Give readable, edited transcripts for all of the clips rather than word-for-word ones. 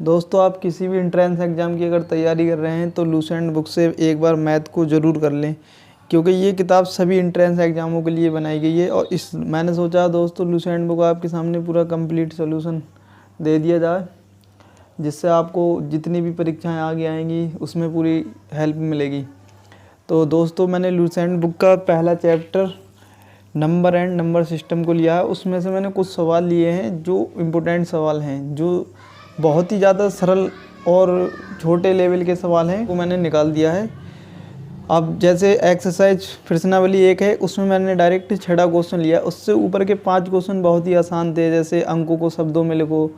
दोस्तों आप किसी भी एंट्रेंस एग्ज़ाम की अगर तैयारी कर रहे हैं तो लूसेंट बुक से एक बार मैथ को ज़रूर कर लें, क्योंकि ये किताब सभी एंट्रेंस एग्ज़ामों के लिए बनाई गई है। और इस मैंने सोचा दोस्तों लूसेंट बुक आपके सामने पूरा कंप्लीट सॉल्यूशन दे दिया जाए, जिससे आपको जितनी भी परीक्षाएं आगे आएंगी उसमें पूरी हेल्प मिलेगी। तो दोस्तों मैंने लूसेंट बुक का पहला chapter number and number system को लिया है। उसमें से मैंने कुछ सवाल लिए हैं जो इम्पोर्टेंट सवाल हैं, जो बहुत ही ज़्यादा सरल और छोटे लेवल के सवाल हैं, वो मैंने निकाल दिया है। अब जैसे एक्सरसाइज प्रश्नावली 1 है, उसमें मैंने डायरेक्ट 6 क्वेश्चन लिया। उससे ऊपर के 5 क्वेश्चन बहुत ही आसान थे, जैसे अंकों को शब्दों में लिखो,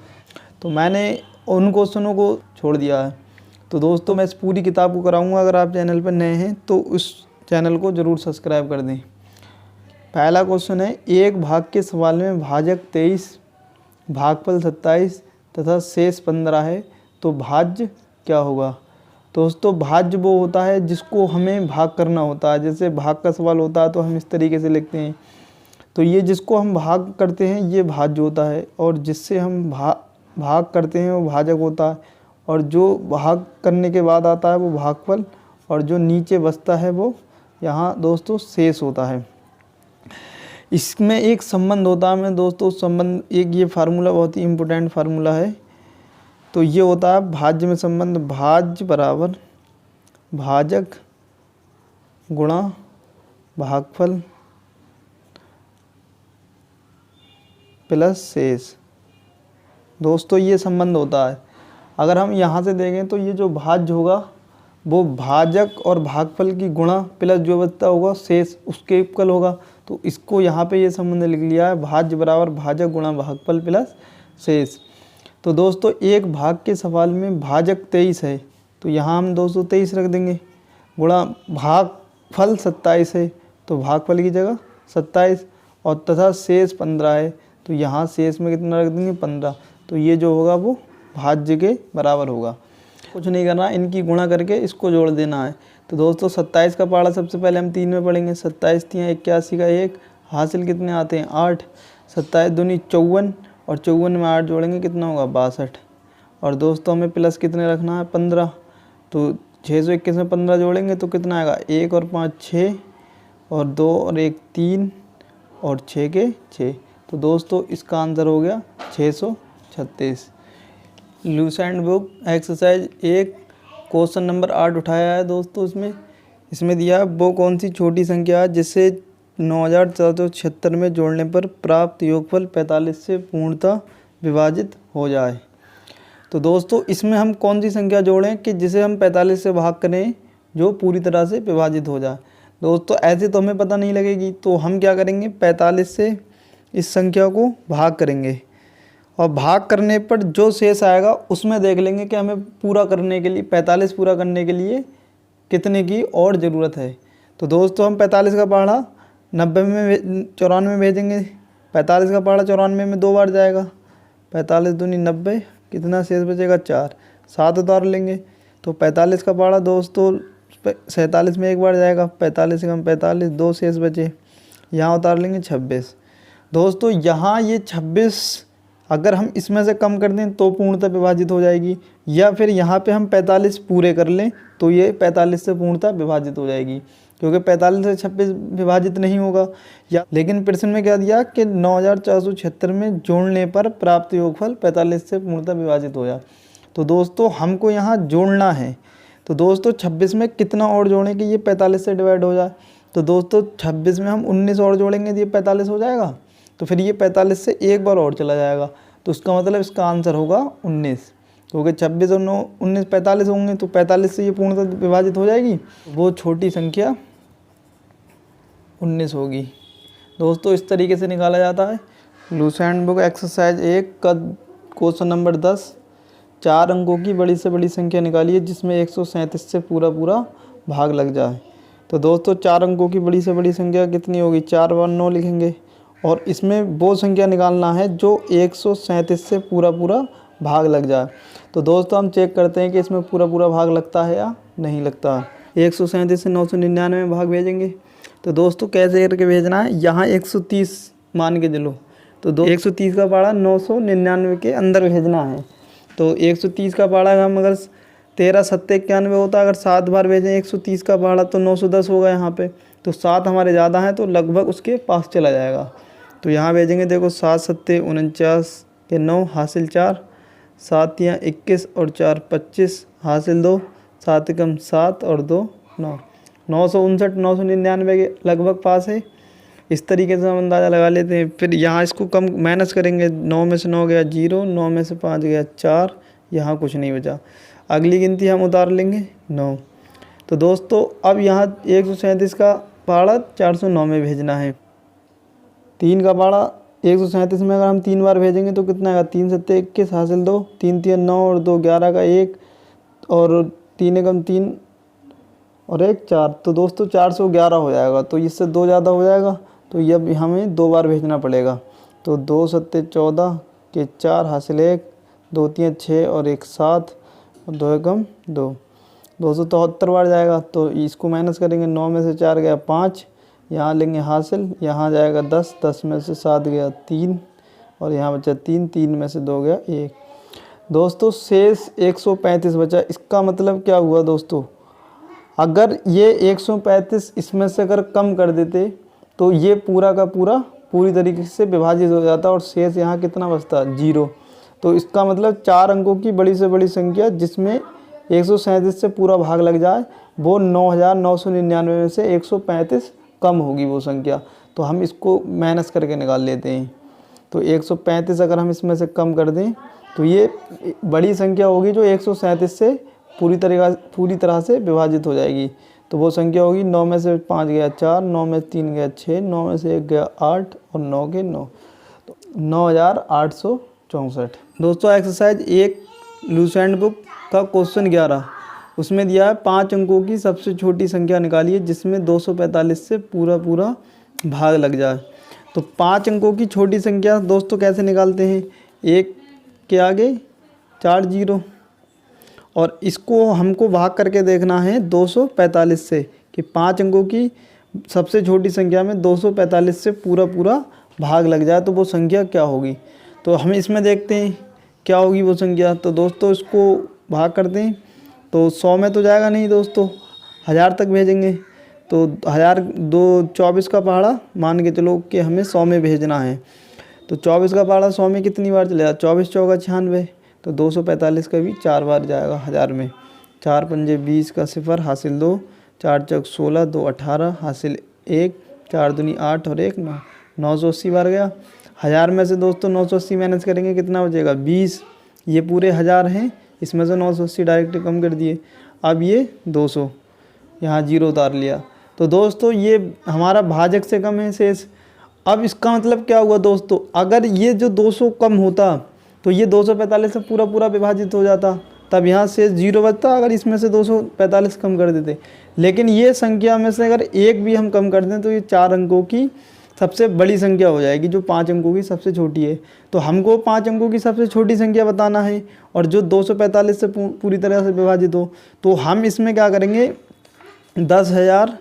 तो मैंने उन क्वेश्चनों को छोड़ दिया है। तो दोस्तों मैं इस पूरी किताब को कराऊंगा। अगर आप चैनल पर नए हैं तो उस चैनल को ज़रूर सब्सक्राइब कर दें। पहला क्वेश्चन है, एक भाग के सवाल में भाजक 23, भागफल 27 तथा शेष 15 है, तो भाज्य क्या होगा। दोस्तों भाज्य वो होता है जिसको हमें भाग करना होता है। जैसे भाग का सवाल होता है तो हम इस तरीके से लिखते हैं, तो ये जिसको हम भाग करते हैं ये भाज्य होता है, और जिससे हम भाग करते हैं वो भाजक होता है, और जो भाग करने के बाद आता है वो भागफल, और जो नीचे बचता है वो यहाँ दोस्तों शेष होता है। इसमें एक संबंध होता है, मैं दोस्तों संबंध एक ये फार्मूला बहुत ही इम्पोर्टेंट फार्मूला है। तो ये होता है भाज्य में संबंध, भाज्य बराबर भाजक गुणा भागफल प्लस शेष। दोस्तों ये संबंध होता है। अगर हम यहाँ से देखें तो ये जो भाज्य होगा वो भाजक और भागफल की गुणा प्लस जो बचता होगा शेष उसके इक्वल होगा। तो इसको यहाँ पे ये संबंध लिख लिया है, भाज्य बराबर भाजक गुणा भागफल प्लस शेष। तो दोस्तों एक भाग के सवाल में भाजक 23 है, तो यहाँ हम दोस्तों 23 रख देंगे, गुणा भागफल 27 है तो भागफल की जगह 27, और तथा शेष 15 है, तो यहाँ शेष में कितना रख देंगे 15। तो ये जो होगा वो भाज्य के बराबर होगा। कुछ नहीं करना, इनकी गुणा करके इसको जोड़ देना है। तो दोस्तों 27 का पहाड़ा सबसे पहले हम 3 में पढ़ेंगे। 27 3 81 का 1, हासिल कितने आते हैं 8, 27 दूनी 54, और 54 में 8 जोड़ेंगे कितना होगा 62। और दोस्तों हमें प्लस कितने रखना है 15, तो 621 में 15 जोड़ेंगे तो कितना आएगा 1 और 5 6, और 2 और 1 3, और 6 के 6। तो दोस्तों इसका आंसर हो गया 636। Lucent book exercise 1 question number 8 उठाया है दोस्तों। इसमें दिया है वो कौन सी छोटी संख्या है जिसे 9476 में जोड़ने पर प्राप्त योगफल 45 से पूर्णतः विभाजित हो जाए। तो दोस्तों इसमें हम कौन सी संख्या जोड़ें कि जिसे हम 45 से भाग करें जो पूरी तरह से विभाजित हो जाए। दोस्तों ऐसे तो हमें पता नहीं लगेगी, तो हम क्या करेंगे 45 से इस संख्या को भाग करेंगे, और भाग करने पर जो शेष आएगा उसमें देख लेंगे कि हमें पूरा करने के लिए 45 पूरा करने के लिए कितने की और ज़रूरत है। तो दोस्तों हम 45 का पहाड़ा 90 में 94 में भेजेंगे, 45 का पहाड़ा 94 में 2 बार जाएगा, 45 दूनी 90, कितना शेष बचेगा 4, 7 उतार लेंगे। तो 45 का पहाड़ा दोस्तों 47 में 1 बार जाएगा, 45 से कम 45, 2 शेष बचे, यहाँ उतार लेंगे 26। दोस्तों यहाँ ये 26 अगर हम इसमें से कम कर दें तो पूर्णतः विभाजित हो जाएगी, या फिर यहाँ पे हम 45 पूरे कर लें तो ये 45 से पूर्णतः विभाजित हो जाएगी, क्योंकि 45 से 26 विभाजित नहीं होगा। या लेकिन प्रश्न में क्या दिया कि 9476 में जोड़ने पर प्राप्त योगफल 45 से पूर्णतः विभाजित हो जाए। तो दोस्तों हमको यहाँ जोड़ना है, तो दोस्तों 26 में कितना और जोड़ें कि ये 45 से डिवाइड हो जाए। तो दोस्तों 26 में हम 19 और जोड़ेंगे तो ये 45 हो जाएगा, तो फिर ये 45 से एक बार और चला जाएगा, तो उसका मतलब इसका आंसर होगा 19, क्योंकि 26 और 9 19 45 होंगे, तो 45 से ये पूर्णतः विभाजित हो जाएगी, वो छोटी संख्या 19 होगी। दोस्तों इस तरीके से निकाला जाता है। लूसेंट बुक एक्सरसाइज 1 का क्वेश्चन नंबर 10, 4 अंकों की बड़ी से बड़ी संख्या निकालिए जिसमें 137 से पूरा भाग लग जाए। तो दोस्तों 4 अंकों की बड़ी से बड़ी संख्या कितनी होगी, 4 बार 9 लिखेंगे, और इसमें वो संख्या निकालना है जो 137 से पूरा भाग लग जाए। तो दोस्तों हम चेक करते हैं कि इसमें पूरा भाग लगता है या नहीं लगता है। 137 से 999 में भाग भेजेंगे। तो दोस्तों कैसे करके भेजना है, यहाँ 130 मान के चलो, तो 130 का पहाड़ा 999 के अंदर भेजना है। तो 130 का पहाड़ा हम अगर 13 सत्ते 91 होता, अगर 7 बार भेजें 130 का पहाड़ा तो 910 होगा यहाँ पे। तो 7 हमारे ज़्यादा हैं तो लगभग उसके पास चला जाएगा। तो यहाँ भेजेंगे, देखो 7 सत्ते 49 के 9 हासिल 4, 7 या 21 और 4 25 हासिल 2, 7 एकम 7 और 2 9, 959 999 के लगभग पास है। इस तरीके से हम अंदाज़ा लगा लेते हैं। फिर यहाँ इसको कम माइनस करेंगे, 9 में से 9 गया 0, 9 में से 5 गया 4, यहाँ कुछ नहीं बचा। अगली गिनती हम उतार लेंगे 9। तो दोस्तों अब यहाँ 137 का पहाड़ा 409 में भेजना है। 3 का पहाड़ा 137 में अगर हम 3 बार भेजेंगे तो कितना आएगा, 3 सत्ते 21 हासिल 2, 3 3 9 और 2 11 का 1 और 3 एकम 3 और 1 4। तो दोस्तों 411 हो जाएगा। तो इससे 2 ज़्यादा हो जाएगा, तो ये अब हमें 2 बार भेजना पड़ेगा। तो 2 सत्ते 14 के 4 हासिल 1, 2 3 6 और 1 7 और 2 एकम 2, 273 बार जाएगा। तो इसको माइनस करेंगे, 9 में से 4 गया 5, यहाँ लेंगे हासिल, यहाँ जाएगा 10, 10 में से 7 गया 3 और यहाँ बचा 3, 3 में से 2 गया 1। दोस्तों शेष 135 बचा। इसका मतलब क्या हुआ दोस्तों, अगर ये 135 इसमें से अगर कम कर देते तो ये पूरा का पूरा पूरी तरीके से विभाजित हो जाता और शेष यहाँ कितना बचता, 0। तो इसका मतलब 4 अंकों की बड़ी से बड़ी संख्या जिसमें 137 से पूरा भाग लग जाए वो 9999 में से 135 कम होगी वो संख्या। तो हम इसको माइनस करके निकाल लेते हैं। तो 135 अगर हम इसमें से कम कर दें तो ये बड़ी संख्या होगी जो 137 से पूरी तरह से विभाजित हो जाएगी। तो वो संख्या होगी 9 में से 5 गया 4, 9 में 3 गया 6, 9 में से 1 गया 8 और 9 के 9, तो 9864। दोस्तों एक्सरसाइज 1 लूसेंट बुक का क्वेश्चन 11, उसमें दिया है 5 अंकों की सबसे छोटी संख्या निकालिए जिसमें 245 से पूरा भाग लग जाए। तो 5 अंकों की छोटी संख्या दोस्तों कैसे निकालते हैं, 1 के आगे 4 0 और इसको हमको भाग करके देखना है 245 से कि 5 अंकों की सबसे छोटी संख्या में 245 से पूरा भाग लग जाए तो वो संख्या क्या होगी। तो हम इसमें देखते हैं क्या होगी वो संख्या। तो दोस्तों इसको भाग करते हैं तो 100 में तो जाएगा नहीं दोस्तों, 1000 तक भेजेंगे। तो 24 का पहाड़ा मान के चलो कि हमें 100 में भेजना है। तो 24 का पहाड़ा 100 में कितनी बार चलेगा, 24 चौका 96। तो 245 का भी 4 बार जाएगा 1000 में। 4 पंजे 20 का 0 हासिल 2, 4 चौक 16, 2 18 हासिल 1, 4 दूनी 8 और 1 9, 980 बार गया। 1000 में से दोस्तों 980 माइनस करेंगे कितना बचेगा, 20। ये पूरे 1000 हैं, इसमें से 980 डायरेक्ट कम कर दिए। अब ये 200, यहाँ 0 उतार लिया। तो दोस्तों ये हमारा भाजक से कम है शेष। अब इसका मतलब क्या हुआ दोस्तों, अगर ये जो 200 कम होता तो ये 245 से पूरा विभाजित हो जाता, तब यहाँ से 0 बचता अगर इसमें से 245 कम कर देते। लेकिन ये संख्या में से अगर एक भी हम कम कर दें तो ये 4 अंकों की सबसे बड़ी संख्या हो जाएगी जो 5 अंकों की सबसे छोटी है। तो हमको 5 अंकों की सबसे छोटी संख्या बताना है और जो 245 से पूरी तरह से विभाजित हो। तो हम इसमें क्या करेंगे, 10,000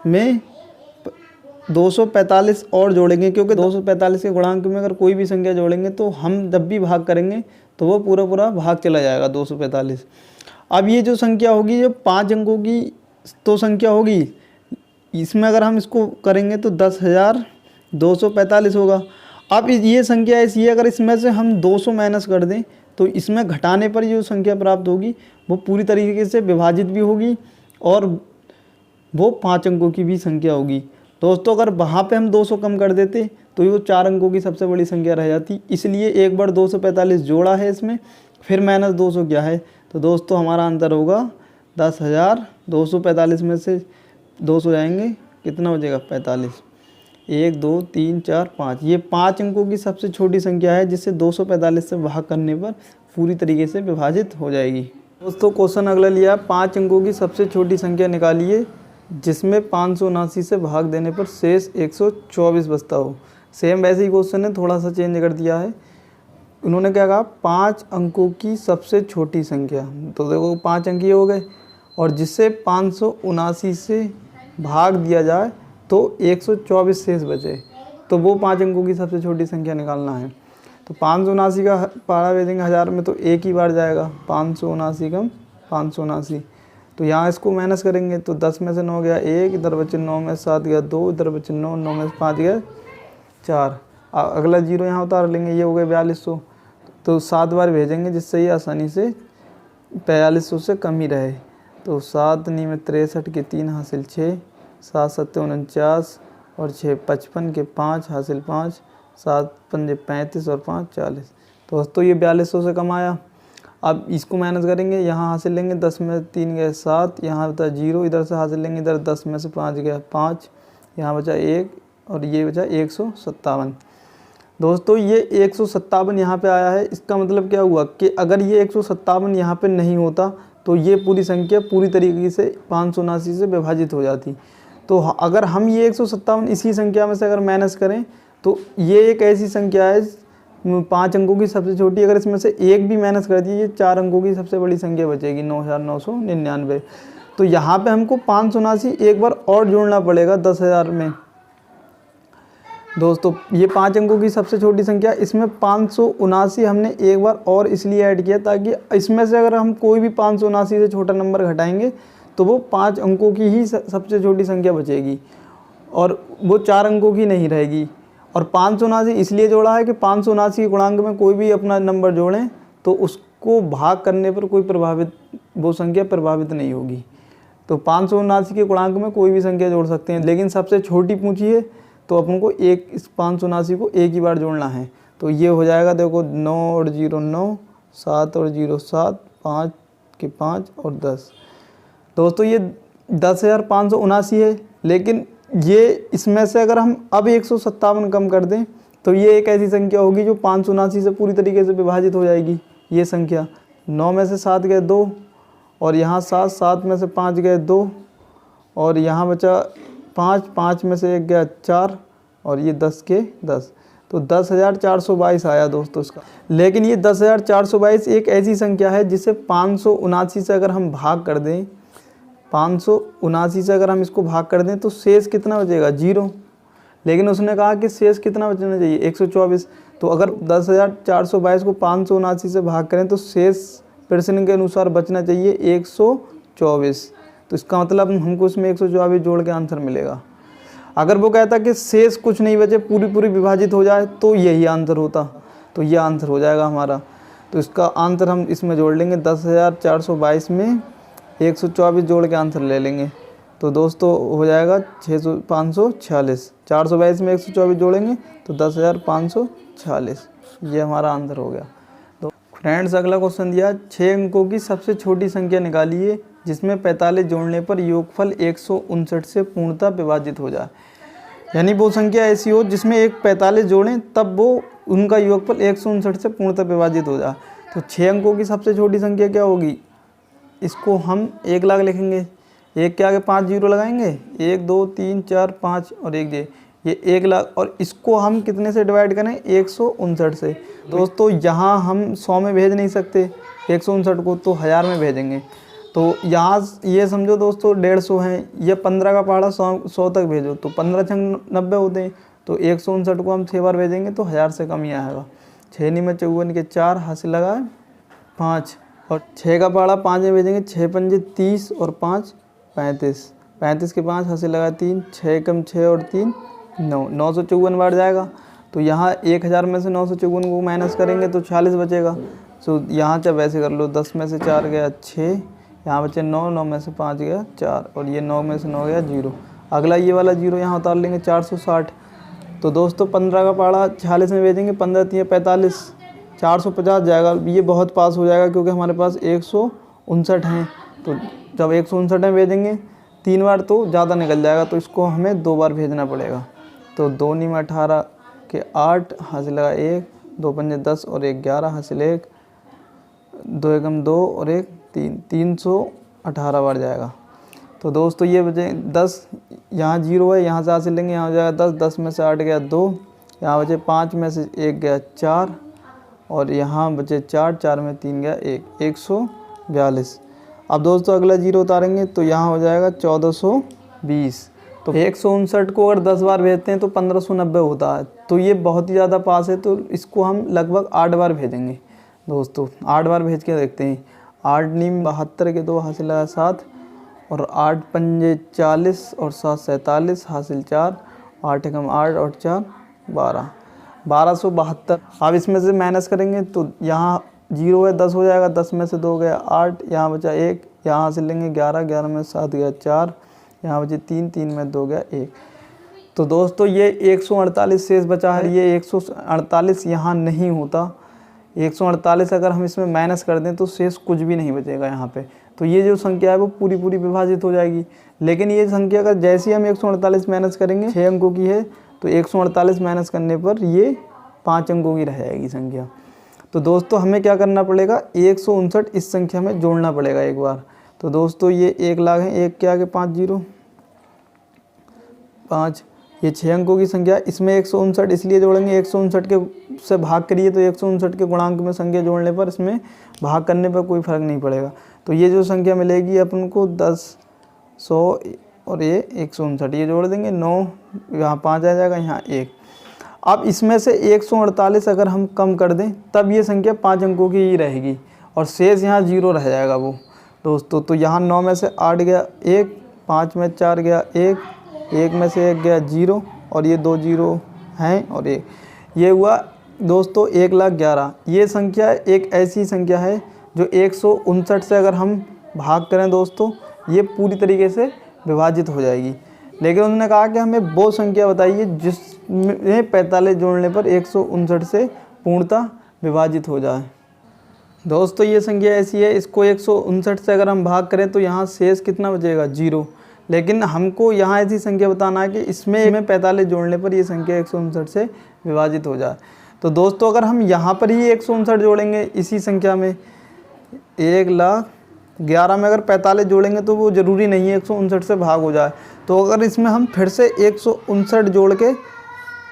में 245 और जोड़ेंगे, क्योंकि 245 के गुणांक में अगर कोई भी संख्या जोड़ेंगे तो हम जब भी भाग करेंगे तो वो पूरा भाग चला जाएगा 245। अब ये जो संख्या होगी जो 5 अंकों की तो संख्या होगी, इसमें अगर हम इसको करेंगे तो 10,245 होगा। अब ये संख्या ऐसी है, अगर इसमें से हम 200 माइनस कर दें तो इसमें घटाने पर जो संख्या प्राप्त होगी वो पूरी तरीके से विभाजित भी होगी और वो 5 अंकों की भी संख्या होगी। दोस्तों अगर वहाँ पे हम 200 कम कर देते तो ये 4 अंकों की सबसे बड़ी संख्या रह जाती। इसलिए एक बार 245 जोड़ा है इसमें, फिर माइनस 200 क्या है। तो दोस्तों हमारा आंसर होगा 10,245 में से 200 जाएंगे कितना बचेगा, 45। 1 2 3 4 5, ये 5 अंकों की सबसे छोटी संख्या है जिससे 245 से भाग करने पर पूरी तरीके से विभाजित हो जाएगी। दोस्तों क्वेश्चन अगला लिया, 5 अंकों की सबसे छोटी संख्या निकालिए जिसमें 579 से भाग देने पर शेष 124 बचता हो। सेम वैसे ही क्वेश्चन है, थोड़ा सा चेंज कर दिया है। उन्होंने क्या कहा, 5 अंकों की सबसे छोटी संख्या। तो देखो 5 अंक ये हो गए और जिससे 579 से भाग दिया जाए तो 124 शेष बचे। तो वो 5 अंकों की सबसे छोटी संख्या निकालना है। तो 579 का पहाड़ा भेजेंगे 1000 में तो एक ही बार जाएगा, 579 कम 579। तो यहाँ इसको माइनस करेंगे तो 10 में से 9 गया 1, इधर बचे 9 में से 7 गया 2, इधर बचे 9, 9 में से 5 गया 4। अगला जीरो यहाँ उतार लेंगे, ये हो गए 4200। तो 7 बार भेजेंगे जिससे ये आसानी से 4200 से कम ही रहे। तो 7 नी में 63 के 3 हासिल 6, 7 7 49 और 6 55 के 5 हासिल 5, 7 5 35 और 5 40। तो दोस्तों ये 4200 से कम आया। अब इसको माइनस करेंगे, यहाँ हासिल लेंगे 10 में 3 गए 7, यहाँ बचा 0, इधर से हासिल लेंगे, इधर 10 में से 5 गया 5, यहाँ बचा 1 और ये बचा 157। दोस्तों ये 157 यहाँ पे आया है। इसका मतलब क्या हुआ कि अगर ये 157 यहाँ पे नहीं होता तो ये पूरी संख्या पूरी तरीके से 579 से विभाजित हो जाती। तो अगर हम ये 157 इसी संख्या में से अगर माइनस करें तो ये एक ऐसी संख्या है 5 अंकों की सबसे छोटी। अगर इसमें से एक भी माइनस कर दिए ये 4 अंकों की सबसे बड़ी संख्या बचेगी 9999। तो यहाँ पे हमको 579 एक बार और जोड़ना पड़ेगा 10,000 में। दोस्तों ये 5 अंकों की सबसे छोटी संख्या, इसमें 579 हमने एक बार और इसलिए ऐड किया ताकि इसमें से अगर हम कोई भी 579 से छोटा नंबर घटाएंगे तो वो 5 अंकों की ही सबसे छोटी संख्या बचेगी और वो 4 अंकों की नहीं रहेगी। और 579 इसलिए जोड़ा है कि 579 के गुणांक में कोई भी अपना नंबर जोड़ें तो उसको भाग करने पर वो संख्या प्रभावित नहीं होगी। तो 579 के गुणांक में कोई भी संख्या जोड़ सकते हैं, लेकिन सबसे छोटी पूछी है तो अपन को इस 579 को एक ही बार जोड़ना है। तो ये हो जाएगा, देखो 9 और 0 9, 7 और 0 7, 5 के 5 और 10। दोस्तों ये 10,579 है, लेकिन ये इसमें से अगर हम अब 157 कम कर दें तो ये एक ऐसी संख्या होगी जो 579 से पूरी तरीके से विभाजित हो जाएगी। ये संख्या 9 में से 7 गए 2 और यहाँ 7 में से 5 गए 2 और यहाँ बचा 5 में से 1 गया 4 और ये 10 के 10। तो 10,422 आया दोस्तों इसका। लेकिन ये 10,422 एक ऐसी संख्या है जिसे 579 से अगर हम भाग कर दें, 579 से अगर हम इसको भाग कर दें तो शेष कितना बचेगा 0। लेकिन उसने कहा कि शेष कितना बचना चाहिए 124। तो अगर 10,422 को 579 से भाग करें तो शेष प्रश्न के अनुसार बचना चाहिए 124। तो इसका मतलब हमको इसमें 124 जोड़ के आंसर मिलेगा। अगर वो कहता कि शेष कुछ नहीं बचे पूरी विभाजित हो जाए तो यही आंसर होता, तो ये आंसर हो जाएगा हमारा। तो इसका आंसर हम इसमें जोड़ लेंगे 10,422 में 124 जोड़ के आंसर ले लेंगे। तो दोस्तों हो जाएगा 546। 422 में 124 जोड़ेंगे तो 10,546। ये हमारा आंसर हो गया। तो फ्रेंड्स अगला क्वेश्चन दिया 6 अंकों की सबसे छोटी संख्या निकालिए जिसमें 45 जोड़ने पर योगफल 159 से पूर्णतः विभाजित हो जाए। यानी वो संख्या ऐसी हो जिसमें एक 45 जोड़ें तब वो उनका योगफल 159 से पूर्णतः विभाजित हो जाए। तो 6 अंकों की सबसे छोटी संख्या क्या होगी, इसको हम 1 लाख लिखेंगे। एक के आगे 5 जीरो लगाएंगे, 1 2 3 4 5 और 1 ये 1 लाख। और इसको हम कितने से डिवाइड करें 159 से। दोस्तों यहाँ हम 100 में भेज नहीं सकते 159 को, तो 1000 में भेजेंगे। तो यहाँ ये समझो दोस्तों 150 हैं, ये 15 का पहाड़ा 100 तक भेजो तो 15 छंग 90 होते हैं। तो 159 को हम 6 बार भेजेंगे तो 1000 से कम ही आएगा। 6 नी में 54 के 4 हासिल लगाए 5 और 6 का पहाड़ा 5 में भेजेंगे, 6 पंजे 30 और 5 35, 35 के 5 हासिल लगाए 3, 6 कम 6 और 3 9, 954 बार जाएगा। तो यहाँ 1000 में से 954 को माइनस करेंगे तो 46 बचेगा। तो यहाँ चाहे वैसे कर लो, 10 में से 4 गया 6, यहाँ बचे 9, 9 में से 5 गया 4 और ये 9 में से 9 गया 0। अगला ये वाला 0 यहाँ उतार लेंगे 460। तो दोस्तों 15 का पहाड़ा 46 में भेजेंगे, 15 3 45, 450 जाएगा। ये बहुत पास हो जाएगा क्योंकि हमारे पास 159 हैं। तो जब 159 में भेजेंगे 3 बार तो ज़्यादा निकल जाएगा, तो इसको हमें 2 बार भेजना पड़ेगा। तो 2 नी में 18 के 8 हासिल लगा 1, 2 पंजे 10 और 1 11 हासिल 1, 2 एकम 2 और 1 3, 318 बार जाएगा। तो दोस्तों ये बचे 10, यहाँ 0 है, यहाँ से हासिल लेंगे, यहाँ हो जाएगा 10, 10 में से 8 गया 2, यहाँ बचे 5 में से 1 गया 4 और यहाँ बचे 4, 4 में 3 गया 1, 142। अब दोस्तों अगला 0 उतारेंगे तो यहाँ हो जाएगा 1420। तो 159 को अगर 10 बार भेजते हैं तो 1590 होता है। तो ये बहुत ही ज़्यादा पास है, तो इसको हम लगभग 8 बार भेजेंगे दोस्तों। 8 बार भेज के देखते हैं। 8 नीम 72 के 2 हासिल आया 7 और 8 पंजे 40 और 7 47 हासिल 4, 8 एकम 8 और 4 12, 1272। अब इसमें से माइनस करेंगे तो यहाँ 0 है, 10 हो जाएगा, 10 में से 2 गया 8, यहाँ बचा 1, यहाँ से लेंगे 11, 11 में 7 गया 4, यहाँ बचे 3, 3 में 2 गया 1। तो दोस्तों ये 148 शेष बचा है। ये 148 यहाँ नहीं होता। 148 अगर हम इसमें माइनस कर दें तो शेष कुछ भी नहीं बचेगा यहाँ पे। तो ये जो संख्या है वो पूरी पूरी विभाजित हो जाएगी। लेकिन ये संख्या अगर जैसे ही हम 148 माइनस करेंगे, 6 अंकों की है, तो 148 माइनस करने पर ये 5 अंकों की रह जाएगी संख्या। तो दोस्तों हमें क्या करना पड़ेगा, 159 इस संख्या में जोड़ना पड़ेगा एक बार। तो दोस्तों ये 1 लाख है, 1 के आगे 5 0 5, ये 6 अंकों की संख्या। इसमें 159 इसलिए जोड़ेंगे, 159 के से भाग करिए तो 159 के गुणांक में संख्या जोड़ने पर इसमें भाग करने पर कोई फ़र्क नहीं पड़ेगा। तो ये जो संख्या मिलेगी अपन को 10, 100 और ये 159, ये जोड़ देंगे 9, यहाँ 5 आ जाएगा, यहाँ 1। अब इसमें से 148 अगर हम कम कर दें तब ये संख्या 5 अंकों की ही रहेगी और शेष यहाँ 0 रह जाएगा वो दोस्तों। तो यहाँ 9 में से 8 गया 1, 5 में 4 गया 1, 1 में से 1 गया 0 और ये 2 0 हैं और 1, ये हुआ दोस्तों 1,11,000। ये संख्या एक ऐसी संख्या है जो 159 से अगर हम भाग करें दोस्तों, ये पूरी तरीके से विभाजित हो जाएगी। लेकिन उन्होंने कहा कि हमें वो संख्या बताइए जिसमें 45 जोड़ने पर 159 से पूर्णतः विभाजित हो जाए। दोस्तों ये संख्या ऐसी है, इसको 159 से अगर हम भाग करें तो यहाँ शेष कितना बचेगा, 0। लेकिन हमको यहाँ ऐसी संख्या बताना है कि इसमें 45 जोड़ने पर ये संख्या 159 से विभाजित हो जाए। तो दोस्तों अगर हम यहाँ पर ही 159 जोड़ेंगे इसी संख्या में, 1,11,000 में अगर 45 जोड़ेंगे तो वो ज़रूरी नहीं है 159 से भाग हो जाए। तो अगर इसमें हम फिर से 159 जोड़ के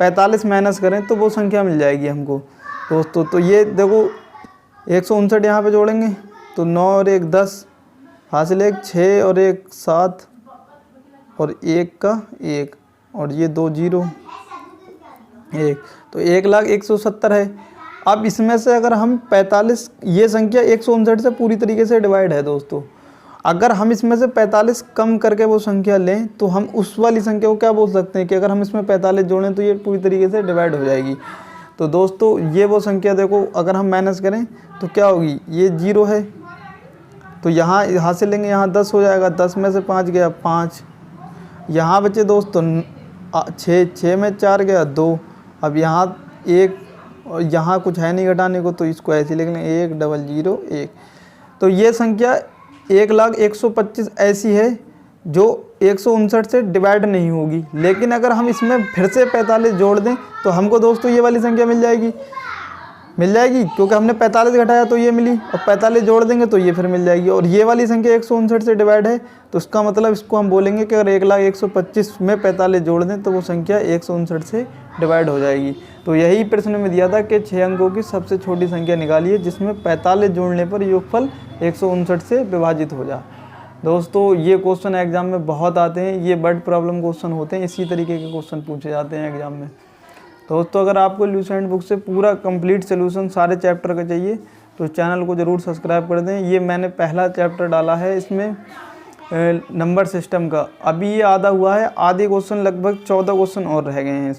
45 माइनस करें तो वो संख्या मिल जाएगी हमको दोस्तों। तो ये देखो 159 यहाँ पे जोड़ेंगे तो 9 और 1 10 हासिल 1, 6 और 1 7 और 1 का 1 और ये 2 0 1, तो 1,01,70 है। अब इसमें से अगर हम 45, ये संख्या 159 से पूरी तरीके से डिवाइड है दोस्तों। अगर हम इसमें से 45 कम करके वो संख्या लें तो हम उस वाली संख्या को क्या बोल सकते हैं कि अगर हम इसमें 45 जोड़ें तो ये पूरी तरीके से डिवाइड हो जाएगी। तो दोस्तों ये वो संख्या देखो, अगर हम माइनस करें तो क्या होगी, ये 0 है तो यहाँ से लेंगे, यहाँ 10 हो जाएगा, 10 में से 5 गया 5, यहाँ बचे दोस्तों 6 में 4 गया 2, अब यहाँ 1 और यहाँ कुछ है नहीं घटाने को तो इसको ऐसे लिख लें 1,001। तो ये संख्या 1,01,25 ऐसी है जो 159 से डिवाइड नहीं होगी। लेकिन अगर हम इसमें फिर से 45 जोड़ दें तो हमको दोस्तों ये वाली संख्या मिल जाएगी क्योंकि हमने 45 घटाया तो ये मिली, और 45 जोड़ देंगे तो ये फिर मिल जाएगी। और ये वाली संख्या 159 से डिवाइड है तो इसका मतलब इसको हम बोलेंगे कि अगर 1,01,25 में 45 जोड़ दें तो वो संख्या 159 से डिवाइड हो जाएगी। तो यही प्रश्न में दिया था कि 6 अंकों की सबसे छोटी संख्या निकालिए जिसमें 45 जोड़ने पर योगफल 159 से विभाजित हो जाए। दोस्तों ये क्वेश्चन एग्जाम में बहुत आते हैं, ये वर्ड प्रॉब्लम क्वेश्चन होते हैं, इसी तरीके के क्वेश्चन पूछे जाते हैं एग्जाम में। दोस्तों अगर आपको ल्यूसेंट बुक से पूरा कंप्लीट सोल्यूशन सारे चैप्टर का चाहिए तो चैनल को ज़रूर सब्सक्राइब कर दें। ये मैंने पहला चैप्टर डाला है इसमें नंबर सिस्टम का, अभी ये आधा हुआ है, आधे क्वेश्चन लगभग 14 क्वेश्चन और रह गए हैं।